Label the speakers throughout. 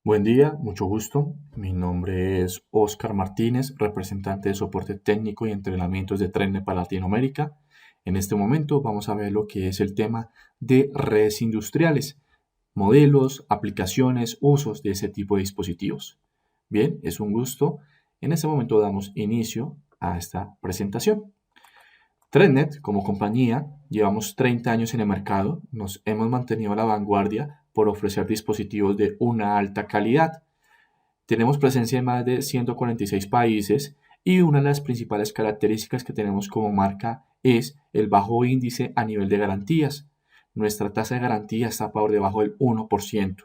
Speaker 1: Buen día, mucho gusto. Mi nombre es Óscar Martínez, representante de soporte técnico y entrenamientos de TRENE para Latinoamérica. En este momento vamos a ver lo que es el tema de redes industriales, modelos, aplicaciones, usos de ese tipo de dispositivos. Bien, es un gusto. En este momento damos inicio a esta presentación. TRENET, como compañía, llevamos 30 años en el mercado, nos hemos mantenido a la vanguardia por ofrecer dispositivos de una alta calidad. Tenemos presencia en más de 146 países y una de las principales características que tenemos como marca es el bajo índice a nivel de garantías. Nuestra tasa de garantía está por debajo del 1%.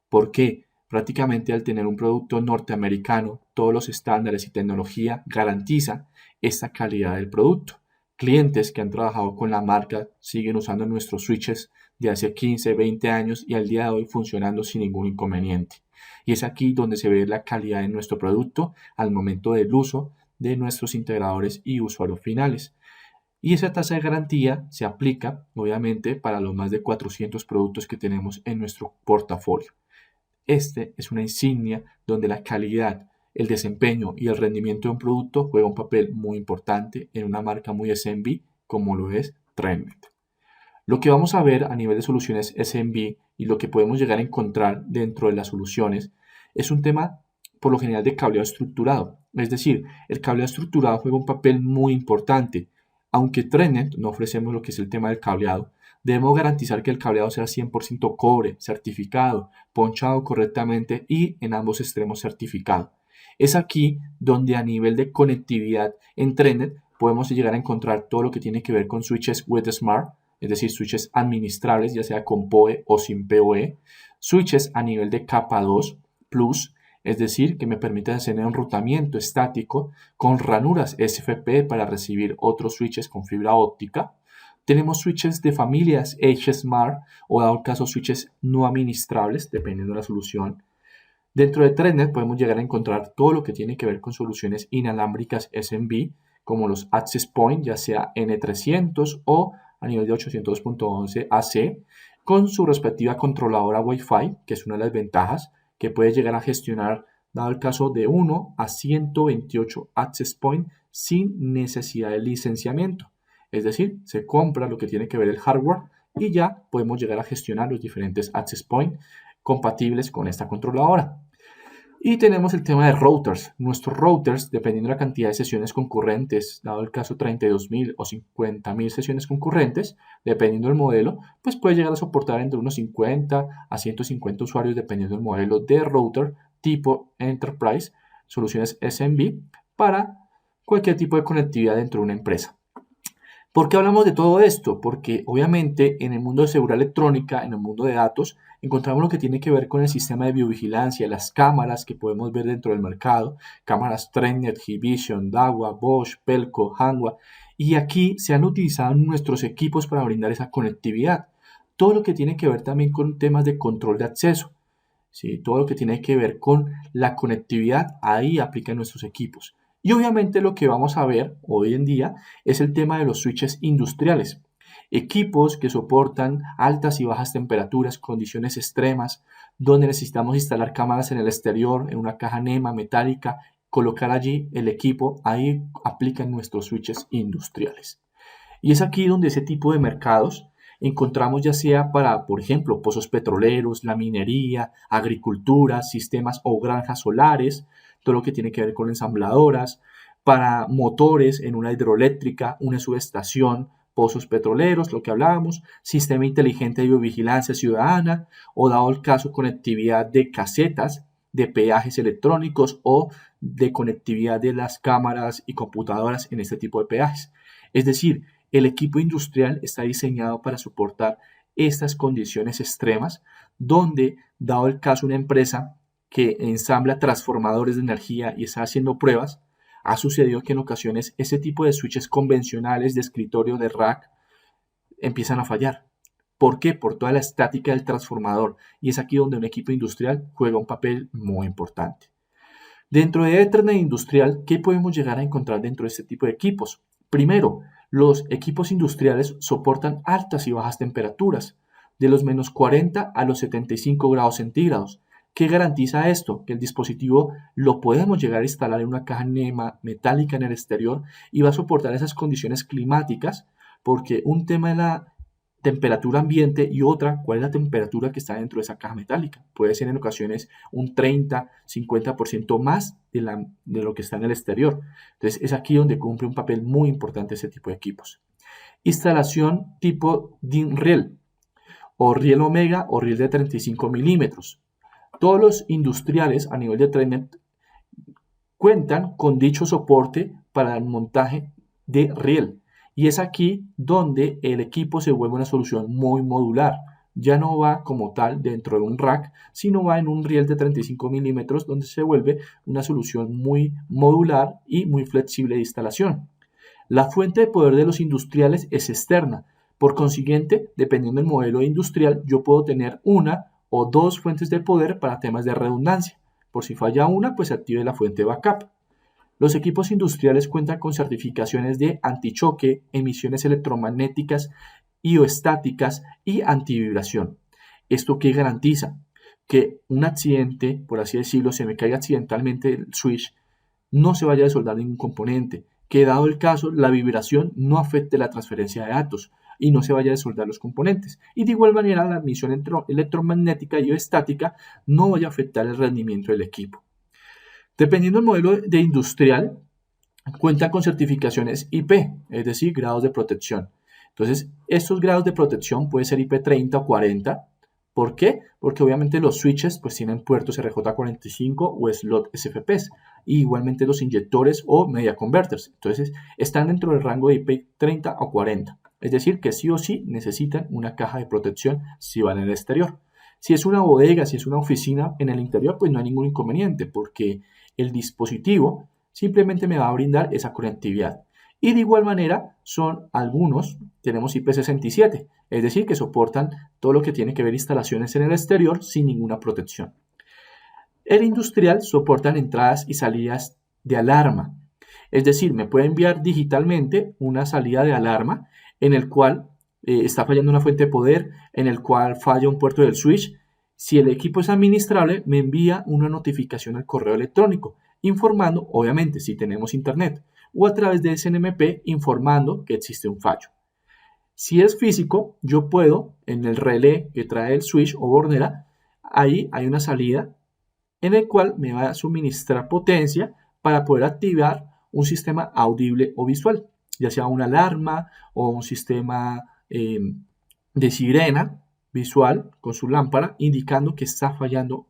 Speaker 1: ¿Por qué? Prácticamente al tener un producto norteamericano, todos los estándares y tecnología garantiza esta calidad del producto. Clientes que han trabajado con la marca siguen usando nuestros switches de hace 15, 20 años y al día de hoy funcionando sin ningún inconveniente. Y es aquí donde se ve la calidad de nuestro producto al momento del uso de nuestros integradores y usuarios finales. Y esa tasa de garantía se aplica, obviamente, para los más de 400 productos que tenemos en nuestro portafolio. Este es una insignia donde la calidad, el desempeño y el rendimiento de un producto juega un papel muy importante en una marca muy SMB como lo es Trendnet. Lo que vamos a ver a nivel de soluciones SMB y lo que podemos llegar a encontrar dentro de las soluciones es un tema por lo general de cableado estructurado. Es decir, el cableado estructurado juega un papel muy importante. Aunque Trenet no ofrecemos lo que es el tema del cableado, debemos garantizar que el cableado sea 100% cobre, certificado, ponchado correctamente y en ambos extremos certificado. Es aquí donde a nivel de conectividad en Trenet podemos llegar a encontrar todo lo que tiene que ver con switches with Smart, es decir, switches administrables, ya sea con PoE o sin PoE, switches a nivel de capa 2 Plus, es decir, que me permite hacer un enrutamiento estático con ranuras SFP para recibir otros switches con fibra óptica. Tenemos switches de familias H-Smart o dado el caso switches no administrables, dependiendo de la solución. Dentro de Trenet podemos llegar a encontrar todo lo que tiene que ver con soluciones inalámbricas SMB, como los Access Point, ya sea N300 o a nivel de 802.11 AC, con su respectiva controladora Wi-Fi, que es una de las ventajas, que puede llegar a gestionar, dado el caso de 1 a 128 Access Point sin necesidad de licenciamiento. Es decir, se compra lo que tiene que ver el hardware y ya podemos llegar a gestionar los diferentes Access Point compatibles con esta controladora. Y tenemos el tema de routers. Nuestros routers, dependiendo de la cantidad de sesiones concurrentes, dado el caso 32.000 o 50.000 sesiones concurrentes, dependiendo del modelo, pues puede llegar a soportar entre unos 50 a 150 usuarios, dependiendo del modelo de router tipo Enterprise, soluciones SMB, para cualquier tipo de conectividad dentro de una empresa. ¿Por qué hablamos de todo esto? Porque obviamente en el mundo de seguridad electrónica, en el mundo de datos, encontramos lo que tiene que ver con el sistema de biovigilancia, las cámaras que podemos ver dentro del mercado, cámaras Trenet, Hikvision, Dahua, Bosch, Pelco, Hanwha, y aquí se han utilizado nuestros equipos para brindar esa conectividad. Todo lo que tiene que ver también con temas de control de acceso, ¿sí? Todo lo que tiene que ver con la conectividad, ahí aplican nuestros equipos. Y obviamente lo que vamos a ver hoy en día es el tema de los switches industriales. Equipos que soportan altas y bajas temperaturas, condiciones extremas, donde necesitamos instalar cámaras en el exterior, en una caja NEMA metálica, colocar allí el equipo, ahí aplican nuestros switches industriales. Y es aquí donde ese tipo de mercados encontramos ya sea para, por ejemplo, pozos petroleros, la minería, agricultura, sistemas o granjas solares, todo lo que tiene que ver con ensambladoras, para motores en una hidroeléctrica, una subestación, pozos petroleros, lo que hablábamos, sistema inteligente de biovigilancia ciudadana o dado el caso conectividad de casetas, de peajes electrónicos o de conectividad de las cámaras y computadoras en este tipo de peajes. Es decir, el equipo industrial está diseñado para soportar estas condiciones extremas, donde, dado el caso, una empresa que ensambla transformadores de energía y está haciendo pruebas, ha sucedido que en ocasiones ese tipo de switches convencionales de escritorio de rack empiezan a fallar. ¿Por qué? Por toda la estática del transformador. Y es aquí donde un equipo industrial juega un papel muy importante. Dentro de Ethernet industrial, ¿qué podemos llegar a encontrar dentro de este tipo de equipos? Primero, los equipos industriales soportan altas y bajas temperaturas, de los -40 a los 75 grados centígrados, ¿Qué garantiza esto? Que el dispositivo lo podemos llegar a instalar en una caja NEMA metálica en el exterior y va a soportar esas condiciones climáticas, porque un tema es la temperatura ambiente y otra, cuál es la temperatura que está dentro de esa caja metálica. Puede ser en ocasiones un 30, 50% más de lo que está en el exterior. Entonces es aquí donde cumple un papel muy importante ese tipo de equipos. Instalación tipo DIN riel o riel omega o riel de 35 milímetros. Todos los industriales a nivel de TriNet cuentan con dicho soporte para el montaje de riel. Y es aquí donde el equipo se vuelve una solución muy modular. Ya no va como tal dentro de un rack, sino va en un riel de 35 milímetros donde se vuelve una solución muy modular y muy flexible de instalación. La fuente de poder de los industriales es externa. Por consiguiente, dependiendo del modelo industrial, yo puedo tener una o dos fuentes de poder para temas de redundancia. Por si falla una, pues se active la fuente backup. Los equipos industriales cuentan con certificaciones de antichoque, emisiones electromagnéticas, ioestáticas y antivibración. ¿Esto qué garantiza? Que un accidente, por así decirlo, se me caiga accidentalmente el switch, no se vaya a soldar ningún componente, que dado el caso, la vibración no afecte la transferencia de datos y no se vaya a desoldar los componentes. Y de igual manera, la emisión electromagnética y estática no vaya a afectar el rendimiento del equipo. Dependiendo del modelo de industrial, cuenta con certificaciones IP, es decir, grados de protección. Entonces, estos grados de protección pueden ser IP 30 o 40. ¿Por qué? Porque obviamente los switches pues tienen puertos RJ45 o slot SFPs, y igualmente los inyectores o media converters. Entonces, están dentro del rango de IP 30 o 40. Es decir, que sí o sí necesitan una caja de protección si van en el exterior. Si es una bodega, si es una oficina en el interior, pues no hay ningún inconveniente, porque el dispositivo simplemente me va a brindar esa conectividad. Y de igual manera, son algunos, tenemos IP67, es decir, que soportan todo lo que tiene que ver instalaciones en el exterior sin ninguna protección. El industrial soporta entradas y salidas de alarma, es decir, me puede enviar digitalmente una salida de alarma en el cual está fallando una fuente de poder, en el cual falla un puerto del switch. Si el equipo es administrable, me envía una notificación al correo electrónico, informando, obviamente, si tenemos internet, o a través de SNMP informando que existe un fallo. Si es físico, yo puedo, en el relé que trae el switch o bornera, ahí hay una salida en el cual me va a suministrar potencia para poder activar un sistema audible o visual, ya sea una alarma o un sistema de sirena visual con su lámpara indicando que está fallando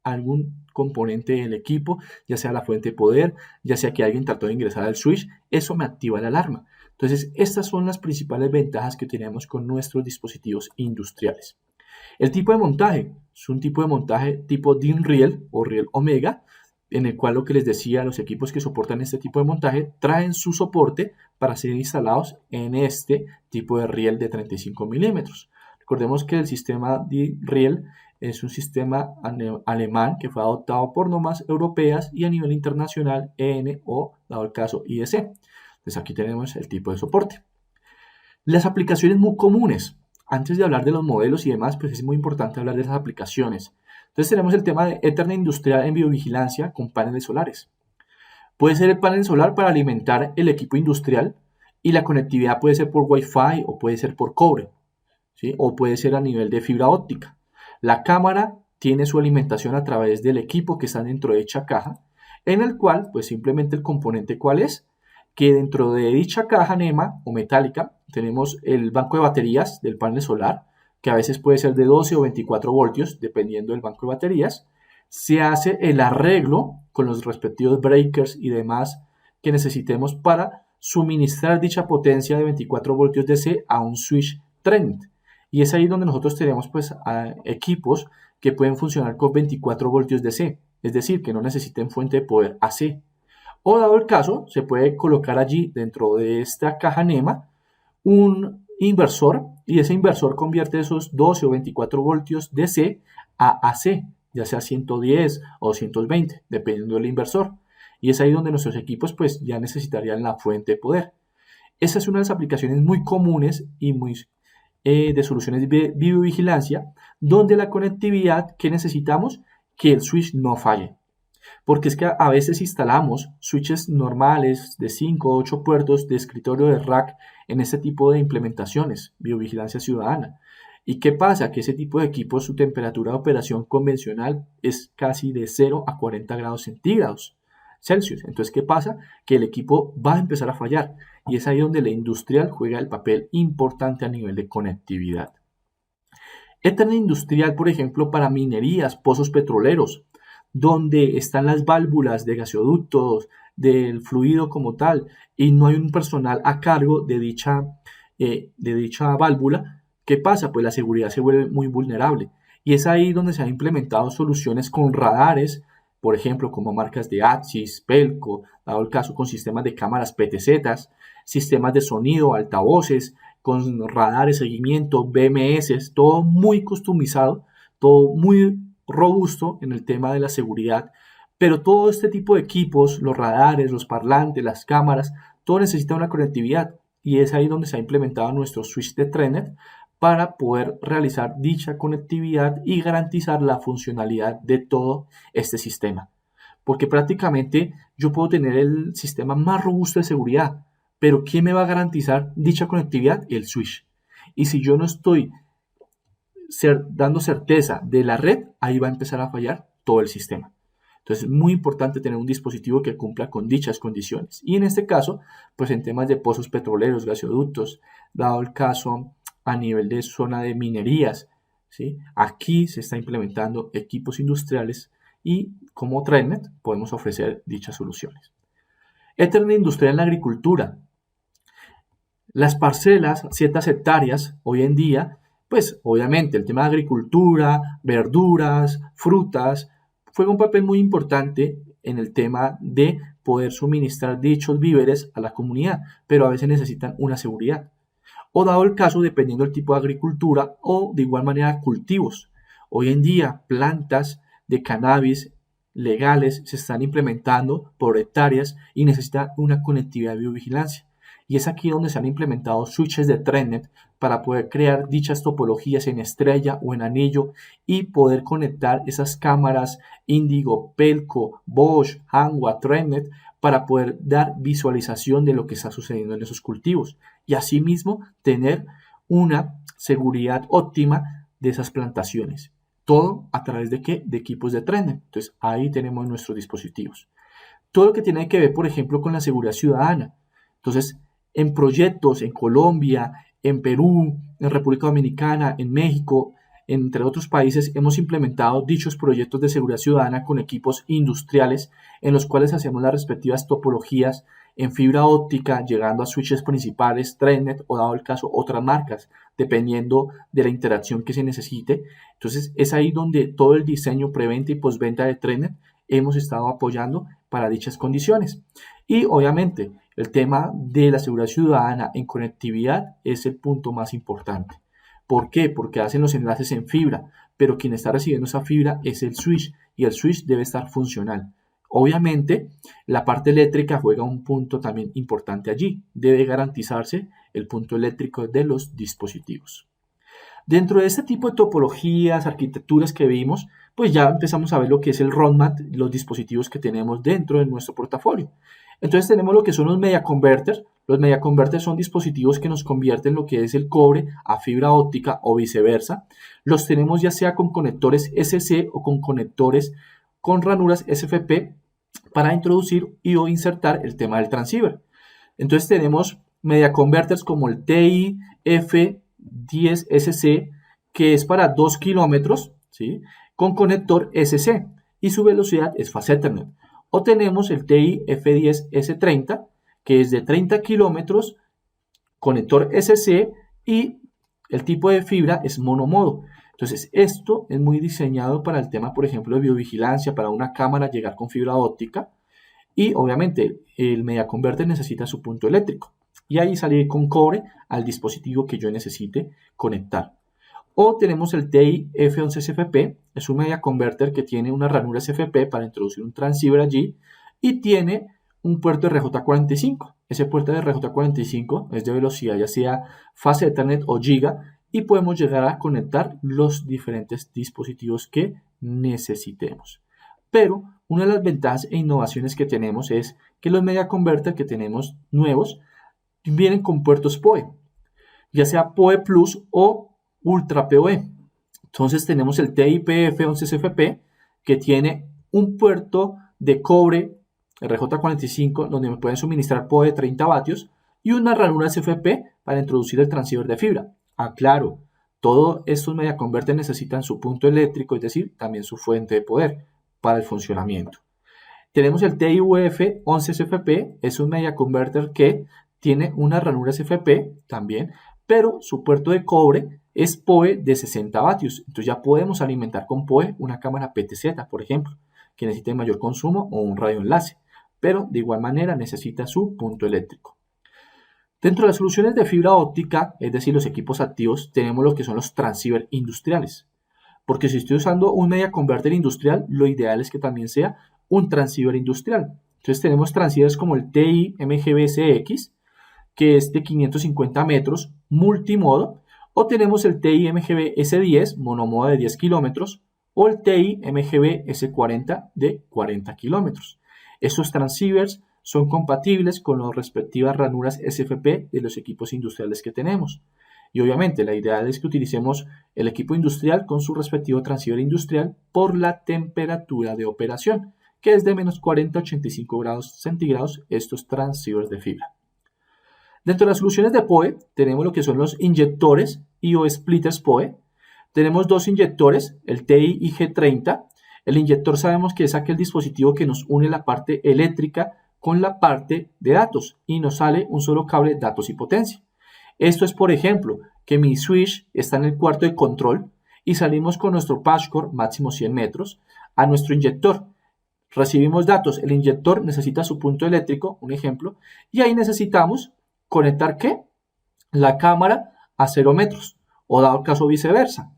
Speaker 1: algún componente del equipo, ya sea la fuente de poder, ya sea que alguien trató de ingresar al switch, eso me activa la alarma. Entonces, estas son las principales ventajas que tenemos con nuestros dispositivos industriales. El tipo de montaje es un tipo de montaje tipo DIN riel o riel omega, en el cual lo que les decía, los equipos que soportan este tipo de montaje traen su soporte para ser instalados en este tipo de riel de 35 milímetros. Recordemos que el sistema DIN riel es un sistema alemán que fue adoptado por normas europeas y a nivel internacional EN o, dado el caso, IEC. Entonces aquí tenemos el tipo de soporte. Las aplicaciones muy comunes. Antes de hablar de los modelos y demás, pues es muy importante hablar de las aplicaciones. Entonces tenemos el tema de Ethernet industrial en biovigilancia con paneles solares. Puede ser el panel solar para alimentar el equipo industrial y la conectividad puede ser por Wi-Fi o puede ser por cobre, ¿sí? O puede ser a nivel de fibra óptica. La cámara tiene su alimentación a través del equipo que está dentro de dicha caja, en el cual pues simplemente el componente ¿cuál es? Que dentro de dicha caja NEMA o metálica tenemos el banco de baterías del panel solar, que a veces puede ser de 12 o 24 voltios, dependiendo del banco de baterías. Se hace el arreglo con los respectivos breakers y demás que necesitemos para suministrar dicha potencia de 24 voltios DC a un switch TriNet. Y es ahí donde nosotros tenemos pues equipos que pueden funcionar con 24 voltios DC, es decir, que no necesiten fuente de poder AC. O dado el caso, se puede colocar allí dentro de esta caja NEMA un inversor y ese inversor convierte esos 12 o 24 voltios DC a AC, ya sea 110 o 220, dependiendo del inversor. Y es ahí donde nuestros equipos pues ya necesitarían la fuente de poder. Esa es una de las aplicaciones muy comunes y muy de soluciones de videovigilancia, donde la conectividad que necesitamos que el switch no falle. Porque es que a veces instalamos switches normales de 5 o 8 puertos de escritorio de rack en este tipo de implementaciones, biovigilancia ciudadana. ¿Y qué pasa? Que ese tipo de equipos, su temperatura de operación convencional es casi de 0 a 40 grados centígrados Celsius. Entonces, ¿qué pasa? Que el equipo va a empezar a fallar. Y es ahí donde la industrial juega el papel importante a nivel de conectividad. Ethernet industrial, por ejemplo, para minerías, pozos petroleros, donde están las válvulas de gasoductos, del fluido como tal, y no hay un personal a cargo de dicha válvula. ¿Qué pasa? Pues la seguridad se vuelve muy vulnerable. Y es ahí donde se han implementado soluciones con radares, por ejemplo, como marcas de Axis, Pelco, dado el caso con sistemas de cámaras PTZ, sistemas de sonido, altavoces, con radares, seguimiento, BMS, todo muy customizado, todo muy robusto en el tema de la seguridad. Pero todo este tipo de equipos, los radares, los parlantes, las cámaras, todo necesita una conectividad y es ahí donde se ha implementado nuestro switch de Trenet para poder realizar dicha conectividad y garantizar la funcionalidad de todo este sistema. Porque prácticamente yo puedo tener el sistema más robusto de seguridad, pero ¿quién me va a garantizar dicha conectividad? El switch. Y si yo no estoy dando certeza de la red, ahí va a empezar a fallar todo el sistema. Entonces es muy importante tener un dispositivo que cumpla con dichas condiciones. Y en este caso, pues en temas de pozos petroleros, gasoductos, dado el caso a nivel de zona de minerías, ¿sí? Aquí se está implementando equipos industriales y como Trenet podemos ofrecer dichas soluciones. Ethernet industrial en la agricultura. Las parcelas, ciertas hectáreas, hoy en día, pues obviamente el tema de agricultura, verduras, frutas, juega un papel muy importante en el tema de poder suministrar dichos víveres a la comunidad, pero a veces necesitan una seguridad. O dado el caso, dependiendo del tipo de agricultura o de igual manera cultivos. Hoy en día, plantas de cannabis legales se están implementando por hectáreas y necesitan una conectividad de biovigilancia. Y es aquí donde se han implementado switches de Trenet para poder crear dichas topologías en estrella o en anillo y poder conectar esas cámaras Indigo, Pelco, Bosch, Hanwha, Trenet para poder dar visualización de lo que está sucediendo en esos cultivos y asimismo tener una seguridad óptima de esas plantaciones. Todo a través de ¿qué? De equipos de Trenet. Entonces ahí tenemos nuestros dispositivos. Todo lo que tiene que ver, por ejemplo, con la seguridad ciudadana. Entonces, en proyectos en Colombia, en Perú, en República Dominicana, en México, entre otros países, hemos implementado dichos proyectos de seguridad ciudadana con equipos industriales en los cuales hacemos las respectivas topologías en fibra óptica, llegando a switches principales, Trenet o dado el caso otras marcas, dependiendo de la interacción que se necesite. Entonces es ahí donde todo el diseño preventa y postventa de Trenet hemos estado apoyando para dichas condiciones. Y obviamente el tema de la seguridad ciudadana en conectividad es el punto más importante. ¿Por qué? Porque hacen los enlaces en fibra, pero quien está recibiendo esa fibra es el switch y el switch debe estar funcional. Obviamente, la parte eléctrica juega un punto también importante allí. Debe garantizarse el punto eléctrico de los dispositivos. Dentro de este tipo de topologías, arquitecturas que vimos, pues ya empezamos a ver lo que es el roadmap, los dispositivos que tenemos dentro de nuestro portafolio. Entonces tenemos lo que son los media converters. Los media converters son dispositivos que nos convierten lo que es el cobre a fibra óptica o viceversa. Los tenemos ya sea con conectores SC o con conectores con ranuras SFP para introducir y o insertar el tema del transceiver. Entonces tenemos media converters como el TIF10SC, que es para 2 kilómetros, ¿sí? Con conector SC y su velocidad es Fast Ethernet. O tenemos el TIF10S30, que es de 30 kilómetros, conector SC y el tipo de fibra es monomodo. Entonces, esto es muy diseñado para el tema, por ejemplo, de biovigilancia, para una cámara llegar con fibra óptica. Y obviamente el media converter necesita su punto eléctrico. Y ahí salir con cobre al dispositivo que yo necesite conectar. O tenemos el TI F11SFP, es un media converter que tiene una ranura SFP para introducir un transceiver allí y tiene un puerto de RJ45. Ese puerto de RJ45 es de velocidad ya sea Fast Ethernet o Giga y podemos llegar a conectar los diferentes dispositivos que necesitemos. Pero una de las ventajas e innovaciones que tenemos es que los Media Converter que tenemos nuevos vienen con puertos PoE, ya sea PoE Plus o Ultra PoE. Entonces tenemos el TIPF11CFP que tiene un puerto de cobre RJ45 donde me pueden suministrar PoE de 30 vatios y una ranura SFP para introducir el transceiver de fibra. Aclaro, todos estos Media Converter necesitan su punto eléctrico, es decir, también su fuente de poder para el funcionamiento. Tenemos el TIUF11CFP, es un Media Converter que tiene una ranura SFP también, pero su puerto de cobre es PoE de 60 vatios. Entonces ya podemos alimentar con PoE una cámara PTZ, por ejemplo, que necesite mayor consumo o un radioenlace, pero de igual manera necesita su punto eléctrico. Dentro de las soluciones de fibra óptica, es decir, los equipos activos, tenemos lo que son los transceiver industriales. Porque si estoy usando un Media Converter industrial, lo ideal es que también sea un transceiver industrial. Entonces tenemos transceivers como el TI-MGB-CX, que es de 550 metros, multimodo, o tenemos el TI-MGB-S10, monomodo de 10 kilómetros, o el TI-MGB-S40 de 40 kilómetros. Estos transceivers son compatibles con las respectivas ranuras SFP de los equipos industriales que tenemos. Y obviamente la idea es que utilicemos el equipo industrial con su respectivo transceiver industrial por la temperatura de operación, que es de menos 40 a 85 grados centígrados estos transceivers de fibra. Dentro de las soluciones de PoE tenemos lo que son los inyectores y o splitters PoE. Tenemos dos inyectores, el TI-IG30. El inyector sabemos que es aquel dispositivo que nos une la parte eléctrica con la parte de datos y nos sale un solo cable datos y potencia. Esto es, por ejemplo, que mi switch está en el cuarto de control y salimos con nuestro patchcore máximo 100 metros a nuestro inyector. Recibimos datos, el inyector necesita su punto eléctrico, un ejemplo, y ahí necesitamos conectar ¿qué? La cámara a 0 metros o dado el caso viceversa.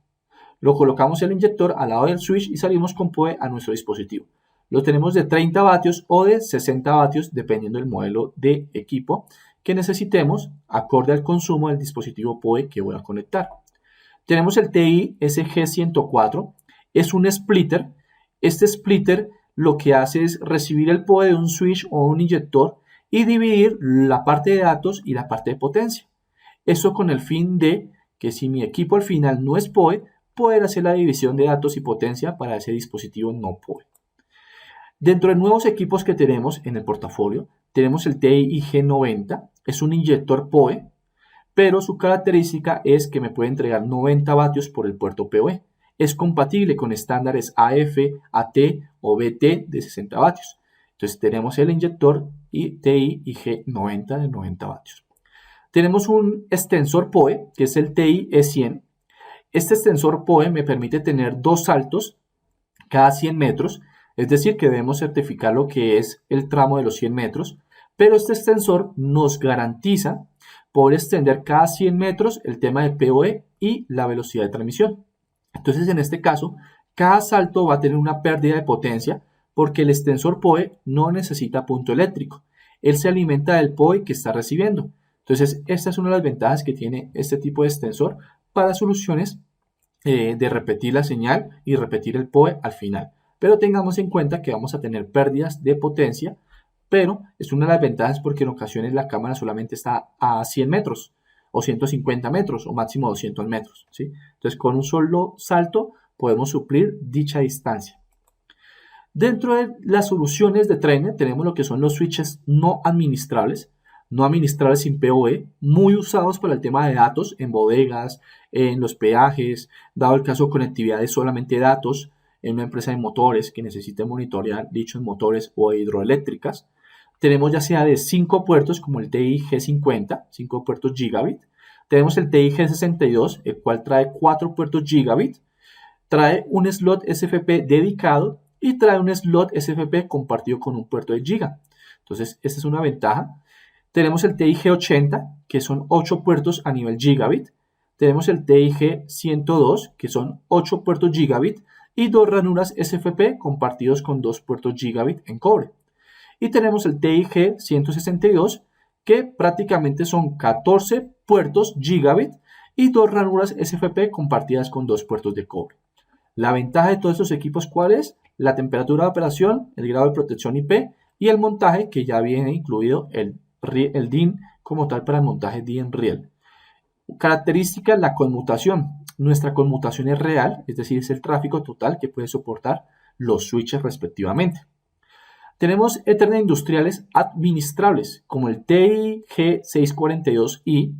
Speaker 1: Lo colocamos el inyector al lado del switch y salimos con PoE a nuestro dispositivo. Lo tenemos de 30 vatios o de 60 vatios dependiendo del modelo de equipo que necesitemos acorde al consumo del dispositivo PoE que voy a conectar. Tenemos el TI SG104, es un splitter. Este splitter lo que hace es recibir el PoE de un switch o un inyector y dividir la parte de datos y la parte de potencia. Eso con el fin de que si mi equipo al final no es PoE, poder hacer la división de datos y potencia para ese dispositivo no PoE. Dentro de nuevos equipos que tenemos en el portafolio, tenemos el TI G90, es un inyector PoE, pero su característica es que me puede entregar 90 vatios por el puerto PoE. Es compatible con estándares AF, AT o BT de 60 vatios. Entonces tenemos el inyector TI G90 de 90 vatios. Tenemos un extensor PoE, que es el TI E100. Este extensor PoE me permite tener dos saltos cada 100 metros, es decir, que debemos certificar lo que es el tramo de los 100 metros, pero este extensor nos garantiza poder extender cada 100 metros el tema de PoE y la velocidad de transmisión. Entonces, en este caso, cada salto va a tener una pérdida de potencia porque el extensor PoE no necesita punto eléctrico. Él se alimenta del PoE que está recibiendo. Entonces, esta es una de las ventajas que tiene este tipo de extensor para soluciones de repetir la señal y repetir el PoE al final. Pero tengamos en cuenta que vamos a tener pérdidas de potencia, pero es una de las ventajas porque en ocasiones la cámara solamente está a 100 metros o 150 metros o máximo 200 metros, ¿sí? Entonces con un solo salto podemos suplir dicha distancia. Dentro de las soluciones de Treine tenemos lo que son los switches no administrables sin PoE, muy usados para el tema de datos en bodegas, en los peajes, dado el caso de conectividad de solamente datos, en una empresa de motores que necesite monitorear dichos motores o hidroeléctricas. Tenemos ya sea de 5 puertos como el TI G50, 5 puertos gigabit. Tenemos el TI G62, el cual trae 4 puertos gigabit. Trae un slot SFP dedicado y trae un slot SFP compartido con un puerto de giga. Entonces, esta es una ventaja. Tenemos el TI G80, que son 8 puertos a nivel gigabit. Tenemos el TI G102, que son 8 puertos gigabit y 2 ranuras SFP compartidos con 2 puertos gigabit en cobre. Y tenemos el TI G162, que prácticamente son 14 puertos gigabit y 2 ranuras SFP compartidas con 2 puertos de cobre. La ventaja de todos estos equipos, ¿cuál es? La temperatura de operación, el grado de protección IP y el montaje, que ya viene incluido el DIN como tal para el montaje DIN Real. Características, la conmutación. Nuestra conmutación es real, es decir, es el tráfico total que puede soportar los switches respectivamente. Tenemos Ethernet industriales administrables, como el TI G642i.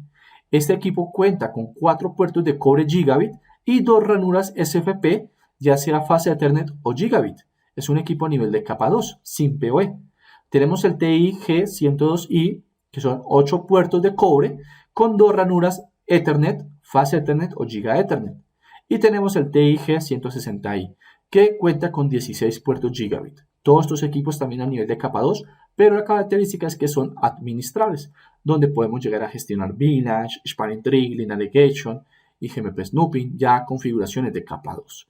Speaker 1: Este equipo cuenta con 4 puertos de cobre gigabit y 2 ranuras SFP, ya sea fase Ethernet o gigabit. Es un equipo a nivel de capa 2, sin PoE. Tenemos el TI G102i, que son 8 puertos de cobre con 2 ranuras Ethernet, fase Ethernet o Giga Ethernet. Y tenemos el TI G160i, que cuenta con 16 puertos gigabit. Todos estos equipos también a nivel de capa 2, pero la característica es que son administrables, donde podemos llegar a gestionar VLAN, Spanning Tree, Line Allegation y GMP Snooping, ya configuraciones de capa 2.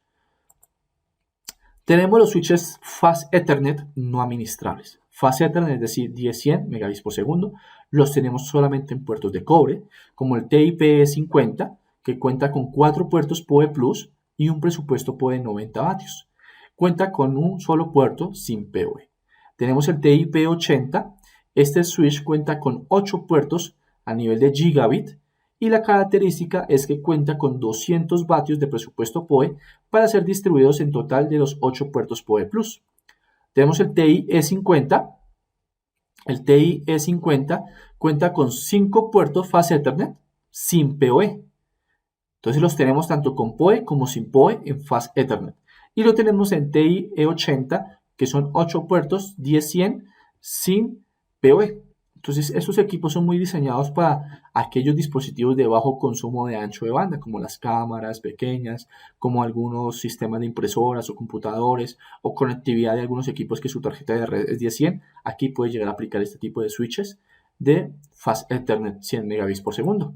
Speaker 1: Tenemos los switches Fast Ethernet no administrables. Fast Ethernet, es decir, 10-100 megabits por segundo, los tenemos solamente en puertos de cobre, como el TIP50, que cuenta con 4 puertos PoE Plus y un presupuesto PoE de 90 vatios. Cuenta con un solo puerto sin PoE. Tenemos el TIP80, este switch cuenta con 8 puertos a nivel de gigabit y la característica es que cuenta con 200 vatios de presupuesto PoE para ser distribuidos en total de los 8 puertos PoE Plus. Tenemos el TI E50. El TI E50 cuenta con 5 puertos Fast Ethernet sin PoE. Entonces los tenemos tanto con PoE como sin PoE en Fast Ethernet. Y lo tenemos en TI E80, que son 8 puertos 10-100 sin PoE. Entonces estos equipos son muy diseñados para aquellos dispositivos de bajo consumo de ancho de banda, como las cámaras pequeñas, como algunos sistemas de impresoras o computadores, o conectividad de algunos equipos que su tarjeta de red es 10-100. Aquí puede llegar a aplicar este tipo de switches de Fast Ethernet 100 megabits por segundo.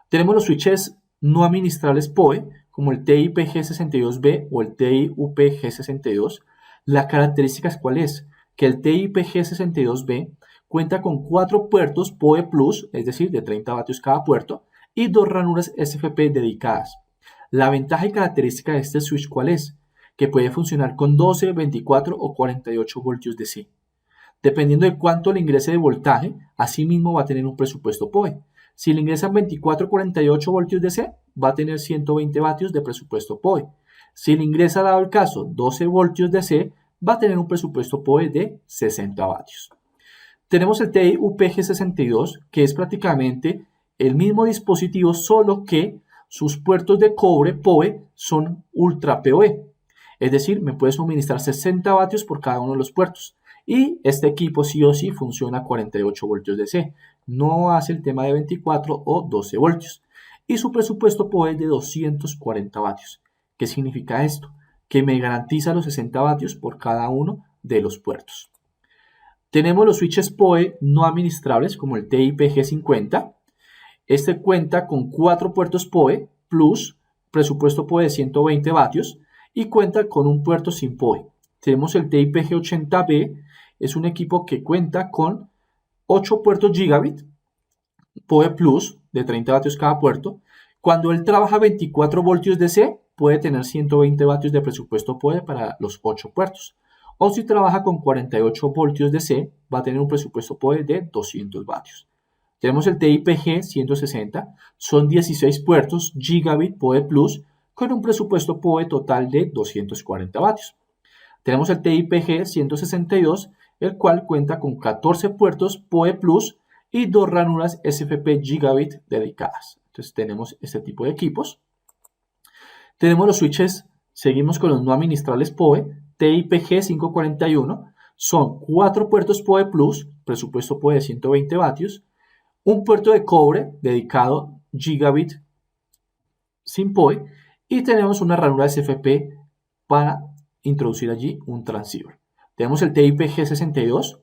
Speaker 1: Tenemos los switches no administrables PoE, como el TIP-G62B o el TIUP-G62. La característica es cuál es, que el TIP-G62B cuenta con 4 puertos PoE Plus, es decir, de 30 vatios cada puerto, y 2 ranuras SFP dedicadas. La ventaja y característica de este switch, ¿cuál es? Que puede funcionar con 12, 24 o 48 voltios DC. Dependiendo de cuánto le ingrese de voltaje, asimismo va a tener un presupuesto PoE. Si le ingresan 24 o 48 voltios DC, va a tener 120 vatios de presupuesto PoE. Si le ingresa, dado el caso, 12 voltios DC, va a tener un presupuesto PoE de 60 vatios. Tenemos el TI UPG62, que es prácticamente el mismo dispositivo, solo que sus puertos de cobre PoE son Ultra PoE. Es decir, me puede suministrar 60 vatios por cada uno de los puertos. Y este equipo sí o sí funciona a 48 voltios DC. No hace el tema de 24 o 12 voltios. Y su presupuesto PoE es de 240 vatios. ¿Qué significa esto? Que me garantiza los 60 vatios por cada uno de los puertos. Tenemos los switches PoE no administrables como el TIP-G50. Este cuenta con 4 puertos PoE Plus, presupuesto PoE de 120 vatios y cuenta con un puerto sin PoE. Tenemos el TIP-G80B, es un equipo que cuenta con 8 puertos gigabit PoE Plus de 30 vatios cada puerto. Cuando él trabaja 24 voltios DC, puede tener 120 vatios de presupuesto PoE para los 8 puertos. O si trabaja con 48 voltios DC, va a tener un presupuesto PoE de 200 vatios. Tenemos el TIP-G160, son 16 puertos gigabit PoE Plus con un presupuesto PoE total de 240 vatios. Tenemos el TIP-G162, el cual cuenta con 14 puertos PoE Plus y 2 ranuras SFP gigabit dedicadas. Entonces tenemos este tipo de equipos. Tenemos los switches, seguimos con los no administrables PoE, TIP-G541, son 4 puertos PoE Plus, presupuesto PoE de 120 vatios, un puerto de cobre dedicado gigabit sin PoE y tenemos una ranura SFP para introducir allí un transceiver. Tenemos el TIP-G62,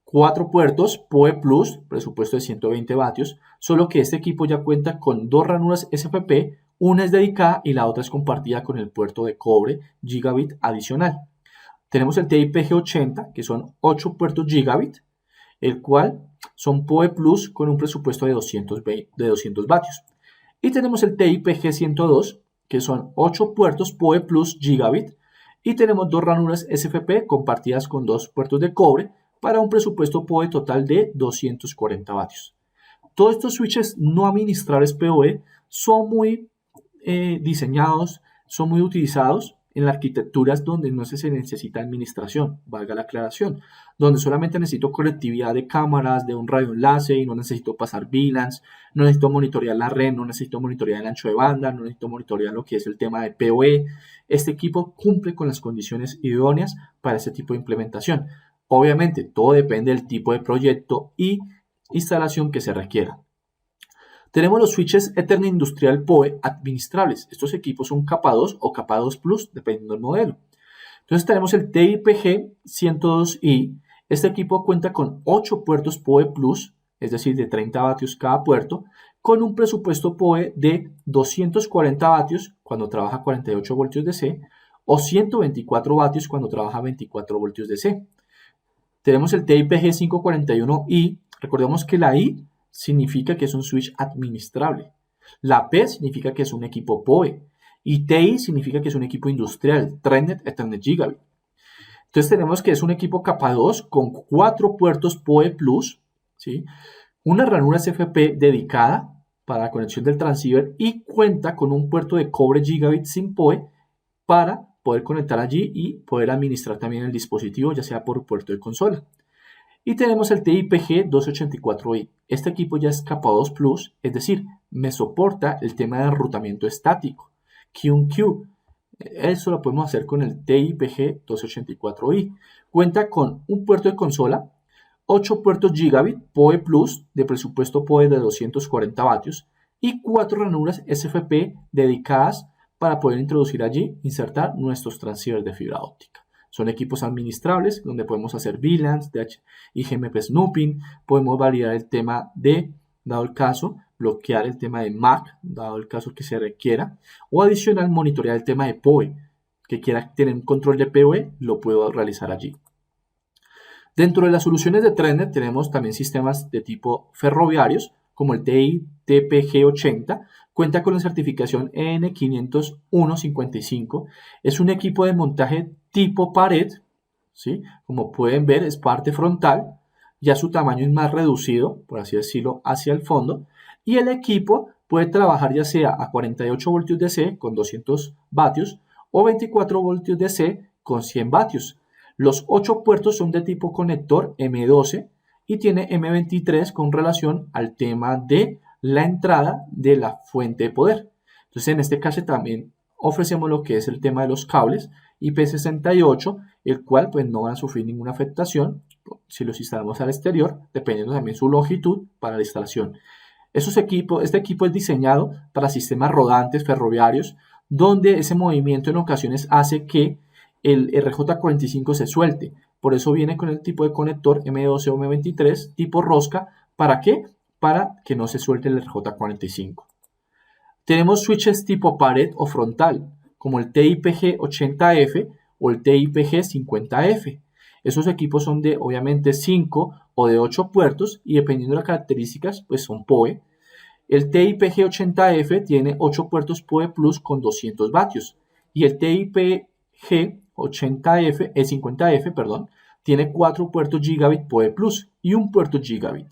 Speaker 1: 4 puertos PoE Plus, presupuesto de 120 vatios, solo que este equipo ya cuenta con 2 ranuras SFP, una es dedicada y la otra es compartida con el puerto de cobre gigabit adicional. Tenemos el TIP-G80, que son 8 puertos gigabit, el cual son PoE Plus con un presupuesto de 200 vatios. Y tenemos el TI-PG102, que son 8 puertos PoE Plus Gigabit. Y tenemos 2 ranuras SFP compartidas con 2 puertos de cobre para un presupuesto PoE total de 240 vatios. Todos estos switches no administrables PoE son muy diseñados, son muy utilizados en las arquitecturas donde no se necesita administración, valga la aclaración, donde solamente necesito conectividad de cámaras, de un radioenlace y no necesito pasar VLANs, no necesito monitorear la red, no necesito monitorear el ancho de banda, no necesito monitorear lo que es el tema de PoE. Este equipo cumple con las condiciones idóneas para este tipo de implementación. Obviamente, todo depende del tipo de proyecto y instalación que se requiera. Tenemos los switches Ethernet Industrial PoE administrables. Estos equipos son capa 2 o capa 2 Plus, dependiendo del modelo. Entonces tenemos el TI-PG 102i. Este equipo cuenta con 8 puertos PoE Plus, es decir, de 30 vatios cada puerto, con un presupuesto PoE de 240 vatios cuando trabaja 48 voltios DC o 124 vatios cuando trabaja 24 voltios DC. Tenemos el TI-PG 541i. Recordemos que la I significa que es un switch administrable. La P significa que es un equipo PoE. Y TI significa que es un equipo industrial, ThreadNet Ethernet Gigabit. Entonces tenemos que es un equipo capa 2 con 4 puertos PoE Plus, ¿sí? Una ranura CFP dedicada para la conexión del transceiver y cuenta con un puerto de cobre Gigabit sin PoE para poder conectar allí y poder administrar también el dispositivo, ya sea por puerto de consola. Y tenemos el TI-PG 284i. Este equipo ya es capa 2 Plus, es decir, me soporta el tema de enrutamiento estático, Q&Q. Eso lo podemos hacer con el TI-PG 284i. Cuenta con un puerto de consola, 8 puertos Gigabit PoE Plus de presupuesto PoE de 240 vatios y 4 ranuras SFP dedicadas para poder introducir allí, insertar nuestros transceivers de fibra óptica. Son equipos administrables donde podemos hacer VLANs, y GMP snooping, podemos validar el tema de, dado el caso, bloquear el tema de MAC, dado el caso que se requiera, o adicional monitorear el tema de PoE, que quiera tener un control de PoE, lo puedo realizar allí. Dentro de las soluciones de ThreadNet tenemos también sistemas de tipo ferroviarios, como el TI-TPG80, cuenta con la certificación EN 50155, es un equipo de montaje tipo pared, ¿sí? Como pueden ver es parte frontal, ya su tamaño es más reducido, por así decirlo, hacia el fondo, y el equipo puede trabajar ya sea a 48 voltios DC con 200 vatios o 24 voltios DC con 100 vatios. Los 8 puertos son de tipo conector M12 y tiene M23 con relación al tema de la entrada de la fuente de poder. Entonces en este caso también ofrecemos lo que es el tema de los cables IP68, el cual pues no van a sufrir ninguna afectación si los instalamos al exterior, dependiendo también su longitud para la instalación. Este equipo es diseñado para sistemas rodantes ferroviarios, donde ese movimiento en ocasiones hace que el RJ45 se suelte. Por eso viene con el tipo de conector M12 o M23 tipo rosca. ¿Para qué? Para que no se suelte el RJ45. Tenemos switches tipo pared o frontal, como el TI-PG80F o el TI-PG50F. Esos equipos son de, obviamente, 5 o de 8 puertos y dependiendo de las características, pues son PoE. El TI-PG80F tiene 8 puertos PoE Plus con 200 vatios y el TI-PG50F tiene 4 puertos Gigabit PoE Plus y un puerto Gigabit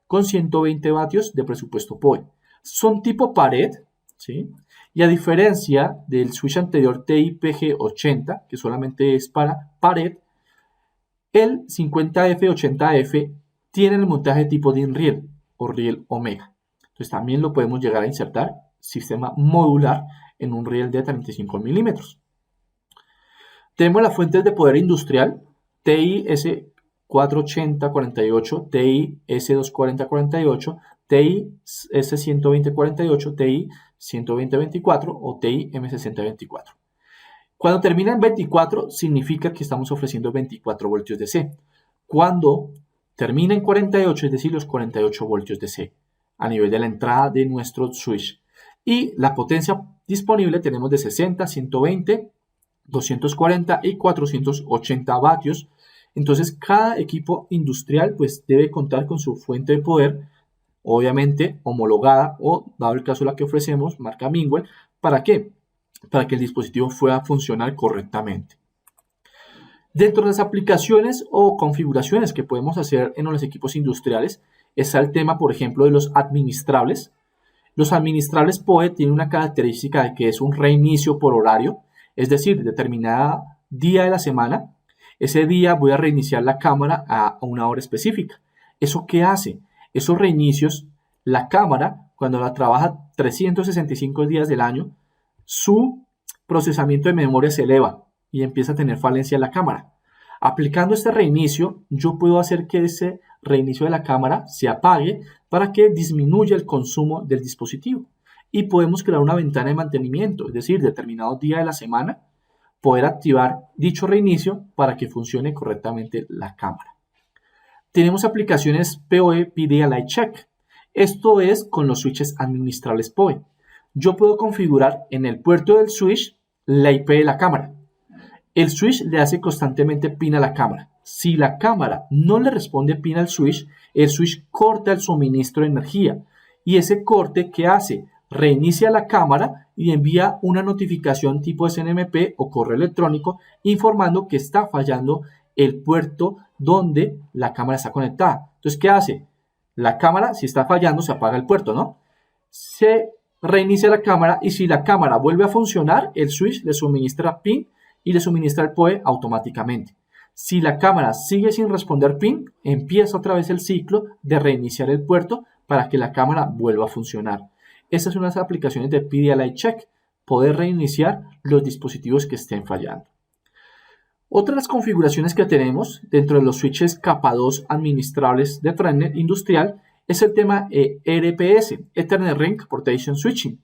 Speaker 1: con 120 vatios de presupuesto PoE. Son tipo pared, ¿sí? Y a diferencia del switch anterior TI-PG80, que solamente es para pared, el 50F80F tiene el montaje tipo DIN-Riel o riel Omega. Entonces también lo podemos llegar a insertar sistema modular en un riel de 35 milímetros. Tenemos las fuentes de poder industrial TI S48048, TI S24048, TI S12048, TI 12024 o TI M6024. Cuando termina en 24 significa que estamos ofreciendo 24 voltios DC. Cuando termina en 48, es decir, los 48 voltios DC a nivel de la entrada de nuestro switch. Y la potencia disponible tenemos de 60, 120, 240 y 480 vatios. Entonces cada equipo industrial pues debe contar con su fuente de poder obviamente homologada o, dado el caso la que ofrecemos, marca Mingwell. ¿Para qué? Para que el dispositivo pueda funcionar correctamente. Dentro de las aplicaciones o configuraciones que podemos hacer en los equipos industriales está el tema, por ejemplo, de los administrables. Los administrables PoE tienen una característica de que es un reinicio por horario, es decir, determinada día de la semana, ese día voy a reiniciar la cámara a una hora específica. ¿Eso qué hace? Esos reinicios, la cámara, cuando la trabaja 365 días del año, su procesamiento de memoria se eleva y empieza a tener falencia en la cámara. Aplicando este reinicio, yo puedo hacer que ese reinicio de la cámara se apague para que disminuya el consumo del dispositivo. Y podemos crear una ventana de mantenimiento, es decir, determinado día de la semana, poder activar dicho reinicio para que funcione correctamente la cámara. Tenemos aplicaciones PoE PDA Light Check. Esto es con los switches administrables PoE. Yo puedo configurar en el puerto del switch la IP de la cámara. El switch le hace constantemente pin a la cámara. Si la cámara no le responde pin al switch, el switch corta el suministro de energía. Y ese corte, ¿qué hace? Reinicia la cámara y envía una notificación tipo SNMP o correo electrónico informando que está fallando el puerto donde la cámara está conectada. Entonces, ¿qué hace? La cámara, si está fallando, se apaga el puerto, ¿no? Se reinicia la cámara y si la cámara vuelve a funcionar, el switch le suministra pin y le suministra el PoE automáticamente. Si la cámara sigue sin responder pin, empieza otra vez el ciclo de reiniciar el puerto para que la cámara vuelva a funcionar. Esta es una de las aplicaciones de PDA Light Check, poder reiniciar los dispositivos que estén fallando. Otra de las configuraciones que tenemos dentro de los switches capa 2 administrables de Threadnet industrial es el tema ERPS, Ethernet Ring Portation Switching.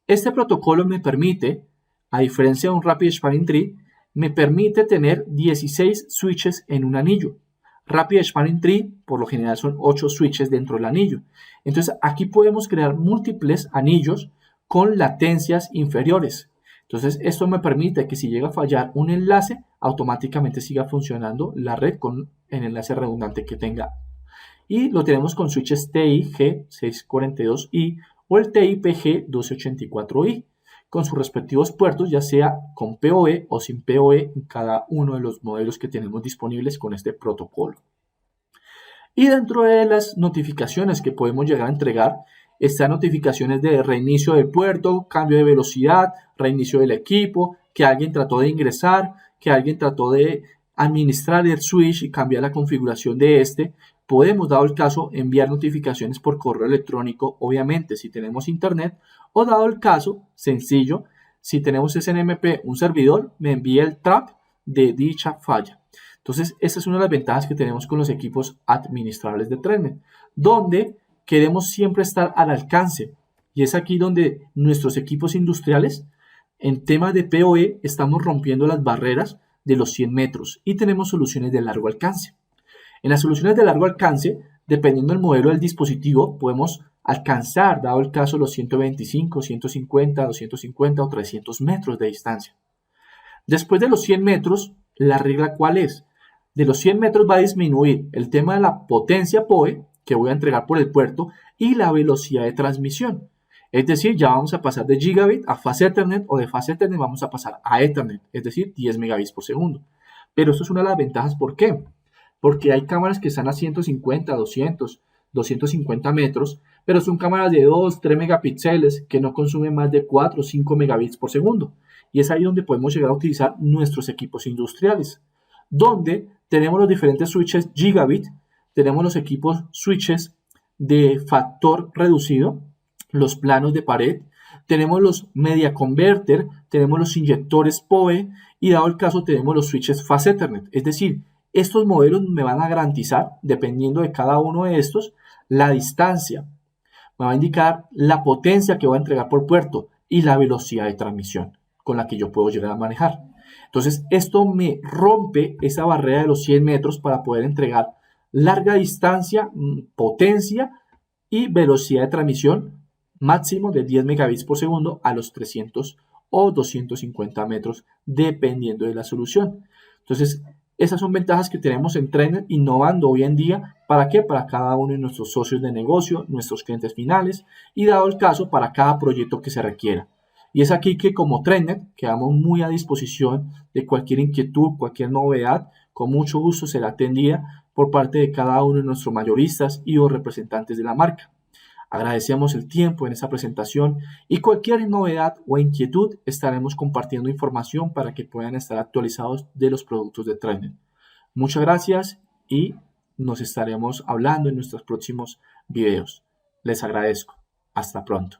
Speaker 1: Este protocolo me permite, a diferencia de un Rapid Spanning Tree, me permite tener 16 switches en un anillo. Rapid Spanning Tree, por lo general, son 8 switches dentro del anillo. Entonces, aquí podemos crear múltiples anillos con latencias inferiores. Entonces, esto me permite que si llega a fallar un enlace, automáticamente siga funcionando la red con el enlace redundante que tenga. Y lo tenemos con switches TI G642i o el TI PG1284i, con sus respectivos puertos, ya sea con PoE o sin PoE en cada uno de los modelos que tenemos disponibles con este protocolo. Y dentro de las notificaciones que podemos llegar a entregar, están notificaciones de reinicio del puerto, cambio de velocidad, reinicio del equipo, que alguien trató de ingresar, que alguien trató de administrar el switch y cambiar la configuración de este. Podemos, dado el caso, enviar notificaciones por correo electrónico, obviamente si tenemos internet, o dado el caso, sencillo, si tenemos SNMP, un servidor, me envía el trap de dicha falla. Entonces, esta es una de las ventajas que tenemos con los equipos administrables de Threadnet, donde queremos siempre estar al alcance. Y es aquí donde nuestros equipos industriales, en temas de PoE, estamos rompiendo las barreras de los 100 metros y tenemos soluciones de largo alcance. En las soluciones de largo alcance, dependiendo del modelo del dispositivo, podemos alcanzar, dado el caso, los 125, 150, 250 o 300 metros de distancia. Después de los 100 metros, ¿la regla cuál es? De los 100 metros va a disminuir el tema de la potencia PoE que voy a entregar por el puerto y la velocidad de transmisión. Es decir, ya vamos a pasar de gigabit a fast Ethernet o de fast Ethernet vamos a pasar a Ethernet, es decir, 10 megabits por segundo. Pero esto es una de las ventajas, ¿por qué? Porque hay cámaras que están a 150, 200, 250 metros, pero son cámaras de 2, 3 megapíxeles que no consumen más de 4 o 5 megabits por segundo. Y es ahí donde podemos llegar a utilizar nuestros equipos industriales, donde tenemos los diferentes switches gigabit, tenemos los equipos switches de factor reducido, los planos de pared, tenemos los media converter, tenemos los inyectores PoE y dado el caso tenemos los switches fast Ethernet. Es decir, estos modelos me van a garantizar, dependiendo de cada uno de estos, la distancia, me va a indicar la potencia que voy a entregar por puerto y la velocidad de transmisión con la que yo puedo llegar a manejar. Entonces, esto me rompe esa barrera de los 100 metros para poder entregar larga distancia, potencia y velocidad de transmisión máximo de 10 megabits por segundo a los 300 o 250 metros, dependiendo de la solución. Entonces, Esas son ventajas que tenemos en Trendnet innovando hoy en día. ¿Para qué? Para cada uno de nuestros socios de negocio, nuestros clientes finales y, dado el caso, para cada proyecto que se requiera. Y es aquí que como Trendnet quedamos muy a disposición de cualquier inquietud, cualquier novedad. Con mucho gusto será atendida por parte de cada uno de nuestros mayoristas y o representantes de la marca. Agradecemos el tiempo en esta presentación y cualquier novedad o inquietud estaremos compartiendo información para que puedan estar actualizados de los productos de Trendnet. Muchas gracias y nos estaremos hablando en nuestros próximos videos. Les agradezco. Hasta pronto.